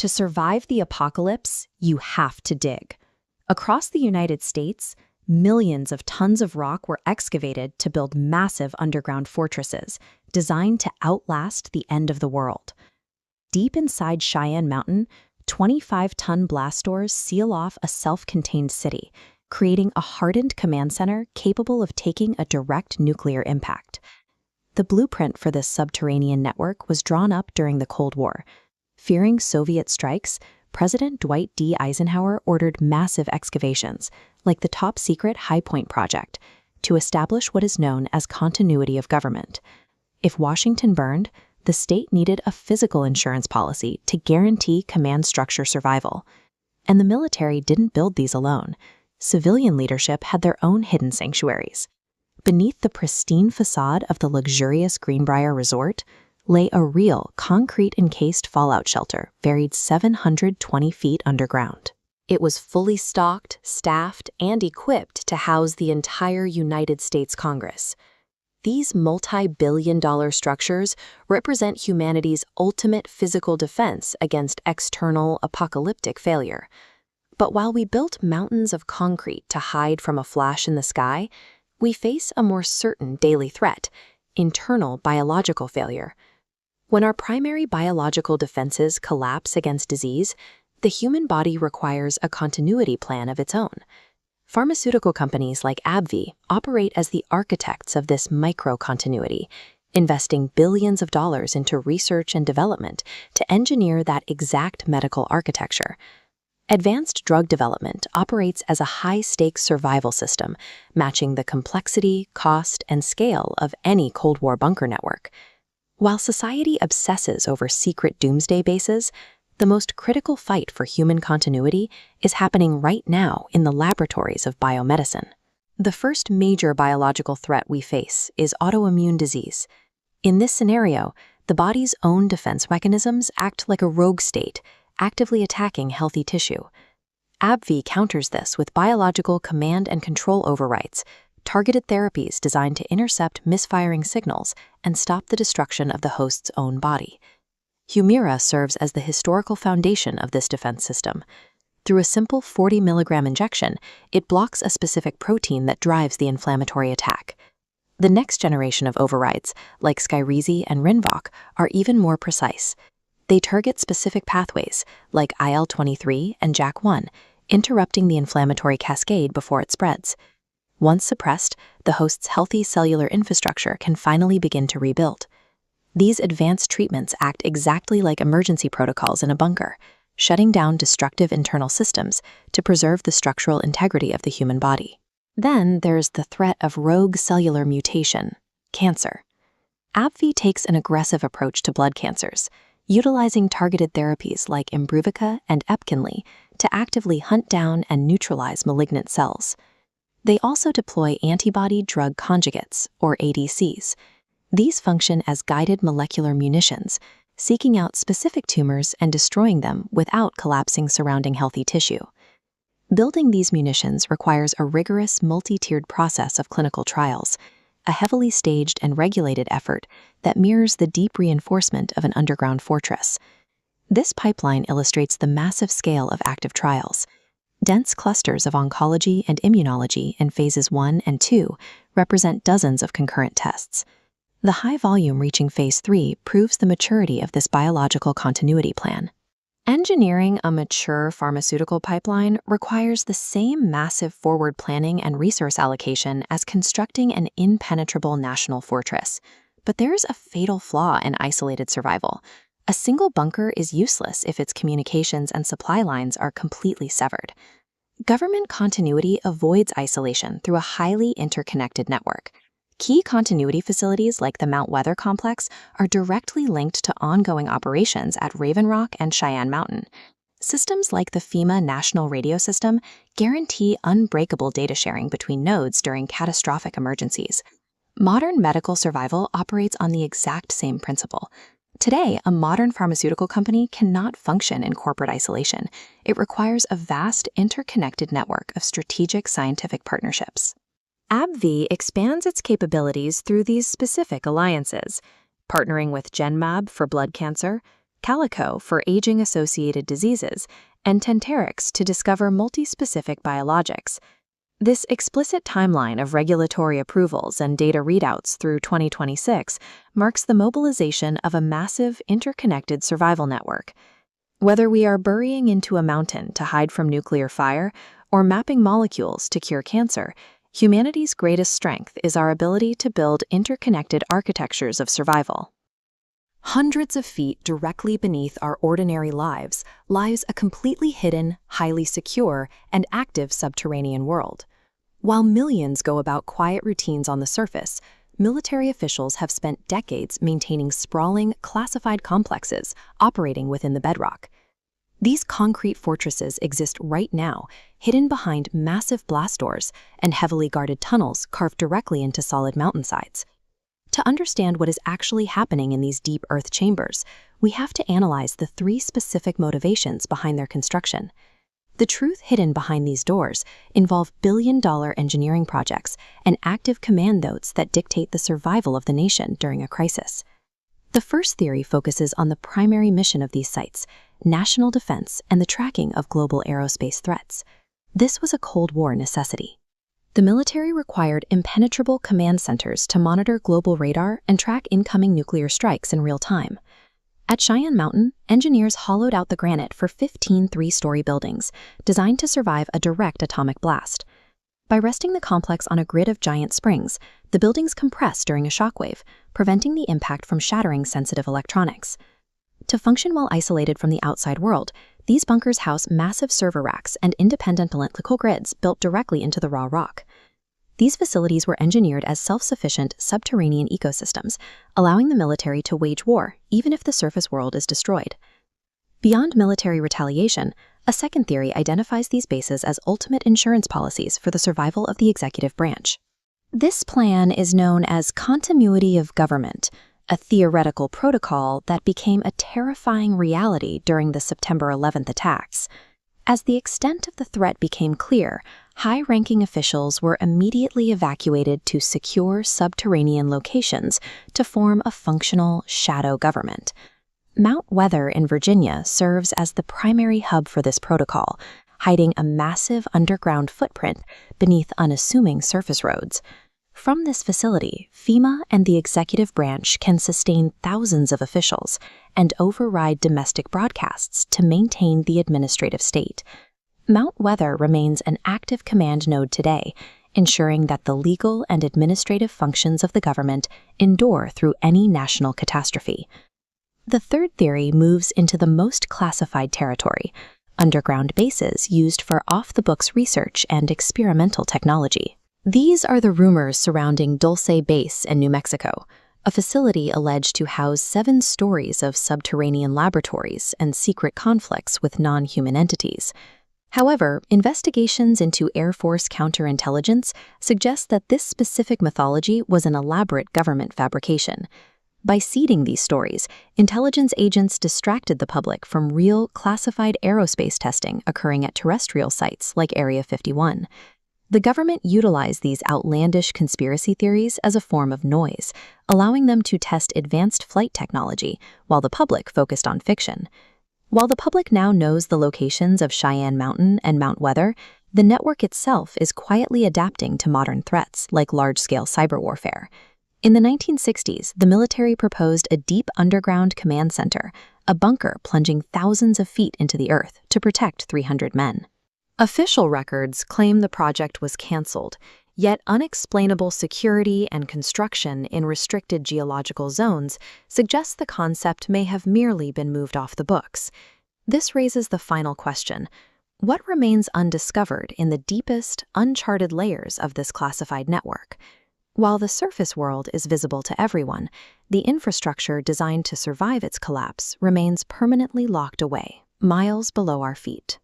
To survive the apocalypse, you have to dig. Across the United States, millions of tons of rock were excavated to build massive underground fortresses designed to outlast the end of the world. Deep inside Cheyenne Mountain, 25-ton blast doors seal off a self-contained city, creating a hardened command center capable of taking a direct nuclear impact. The blueprint for this subterranean network was drawn up during the Cold War. Fearing Soviet strikes, President Dwight D. Eisenhower ordered massive excavations, like the top-secret High Point Project, to establish what is known as continuity of government. If Washington burned, the state needed a physical insurance policy to guarantee command structure survival. And the military didn't build these alone. Civilian leadership had their own hidden sanctuaries. Beneath the pristine facade of the luxurious Greenbrier Resort lay a real, concrete-encased fallout shelter buried 720 feet underground. It was fully stocked, staffed, and equipped to house the entire United States Congress. These multi-billion-dollar structures represent humanity's ultimate physical defense against external, apocalyptic failure. But while we built mountains of concrete to hide from a flash in the sky, we face a more certain daily threat: internal biological failure. When our primary biological defenses collapse against disease, the human body requires a continuity plan of its own. Pharmaceutical companies like AbbVie operate as the architects of this micro-continuity, investing billions of dollars into research and development to engineer that exact medical architecture. Advanced drug development operates as a high-stakes survival system, matching the complexity, cost, and scale of any Cold War bunker network. While society obsesses over secret doomsday bases, the most critical fight for human continuity is happening right now in the laboratories of biomedicine. The first major biological threat we face is autoimmune disease. In this scenario, the body's own defense mechanisms act like a rogue state, actively attacking healthy tissue. AbbVie counters this with biological command and control overrides, targeted therapies designed to intercept misfiring signals and stop the destruction of the host's own body. Humira serves as the historical foundation of this defense system. Through a simple 40-milligram injection, it blocks a specific protein that drives the inflammatory attack. The next generation of overrides, like Skyrizi and Rinvoq, are even more precise. They target specific pathways, like IL-23 and JAK1, interrupting the inflammatory cascade before it spreads. Once suppressed, the host's healthy cellular infrastructure can finally begin to rebuild. These advanced treatments act exactly like emergency protocols in a bunker, shutting down destructive internal systems to preserve the structural integrity of the human body. Then there's the threat of rogue cellular mutation, cancer. AbbVie takes an aggressive approach to blood cancers, utilizing targeted therapies like Imbruvica and Epkinly to actively hunt down and neutralize malignant cells. They also deploy antibody-drug conjugates, or ADCs. These function as guided molecular munitions, seeking out specific tumors and destroying them without collapsing surrounding healthy tissue. Building these munitions requires a rigorous multi-tiered process of clinical trials, a heavily staged and regulated effort that mirrors the deep reinforcement of an underground fortress. This pipeline illustrates the massive scale of active trials. Dense clusters of oncology and immunology in phases 1 and 2 represent dozens of concurrent tests. The high volume reaching phase 3 proves the maturity of this biological continuity plan. Engineering a mature pharmaceutical pipeline requires the same massive forward planning and resource allocation as constructing an impenetrable national fortress. But there's a fatal flaw in isolated survival. A single bunker is useless if its communications and supply lines are completely severed. Government continuity avoids isolation through a highly interconnected network. Key continuity facilities like the Mount Weather Complex are directly linked to ongoing operations at Raven Rock and Cheyenne Mountain. Systems like the FEMA National Radio System guarantee unbreakable data sharing between nodes during catastrophic emergencies. Modern medical survival operates on the exact same principle. Today, a modern pharmaceutical company cannot function in corporate isolation. It requires a vast, interconnected network of strategic scientific partnerships. AbbVie expands its capabilities through these specific alliances, partnering with Genmab for blood cancer, calico for aging-associated diseases, and Tenterix to discover multi-specific biologics. This explicit timeline of regulatory approvals and data readouts through 2026 marks the mobilization of a massive, interconnected survival network. Whether we are burying into a mountain to hide from nuclear fire or mapping molecules to cure cancer, humanity's greatest strength is our ability to build interconnected architectures of survival. Hundreds of feet directly beneath our ordinary lives lies a completely hidden, highly secure, and active subterranean world. While millions go about quiet routines on the surface, military officials have spent decades maintaining sprawling, classified complexes operating within the bedrock. These concrete fortresses exist right now, hidden behind massive blast doors and heavily guarded tunnels carved directly into solid mountainsides. To understand what is actually happening in these deep earth chambers, we have to analyze the three specific motivations behind their construction. The truth hidden behind these doors involve billion-dollar engineering projects and active command nodes that dictate the survival of the nation during a crisis. The first theory focuses on the primary mission of these sites: national defense and the tracking of global aerospace threats. This was a Cold War necessity. The military required impenetrable command centers to monitor global radar and track incoming nuclear strikes in real time. At Cheyenne Mountain, engineers hollowed out the granite for 15 three-story buildings, designed to survive a direct atomic blast. By resting the complex on a grid of giant springs, the buildings compress during a shockwave, preventing the impact from shattering sensitive electronics. To function while isolated from the outside world, these bunkers house massive server racks and independent electrical grids built directly into the raw rock. These facilities were engineered as self-sufficient subterranean ecosystems, allowing the military to wage war even if the surface world is destroyed. Beyond military retaliation, a second theory identifies these bases as ultimate insurance policies for the survival of the executive branch. This plan is known as continuity of government, a theoretical protocol that became a terrifying reality during the September 11th attacks. As the extent of the threat became clear, high-ranking officials were immediately evacuated to secure subterranean locations to form a functional shadow government. Mount Weather in Virginia serves as the primary hub for this protocol, hiding a massive underground footprint beneath unassuming surface roads. From this facility, FEMA and the executive branch can sustain thousands of officials and override domestic broadcasts to maintain the administrative state. Mount Weather remains an active command node today, ensuring that the legal and administrative functions of the government endure through any national catastrophe. The third theory moves into the most classified territory: underground bases used for off-the-books research and experimental technology. These are the rumors surrounding Dulce Base in New Mexico, a facility alleged to house 7 stories of subterranean laboratories and secret conflicts with non-human entities. However, investigations into Air Force counterintelligence suggest that this specific mythology was an elaborate government fabrication. By seeding these stories, intelligence agents distracted the public from real, classified aerospace testing occurring at terrestrial sites like Area 51. The government utilized these outlandish conspiracy theories as a form of noise, allowing them to test advanced flight technology while the public focused on fiction. While the public now knows the locations of Cheyenne Mountain and Mount Weather, the network itself is quietly adapting to modern threats like large-scale cyber warfare. In the 1960s, the military proposed a deep underground command center, a bunker plunging thousands of feet into the earth to protect 300 men. Official records claim the project was canceled, yet unexplainable security and construction in restricted geological zones suggests the concept may have merely been moved off the books. This raises the final question: what remains undiscovered in the deepest, uncharted layers of this classified network? While the surface world is visible to everyone, the infrastructure designed to survive its collapse remains permanently locked away, miles below our feet.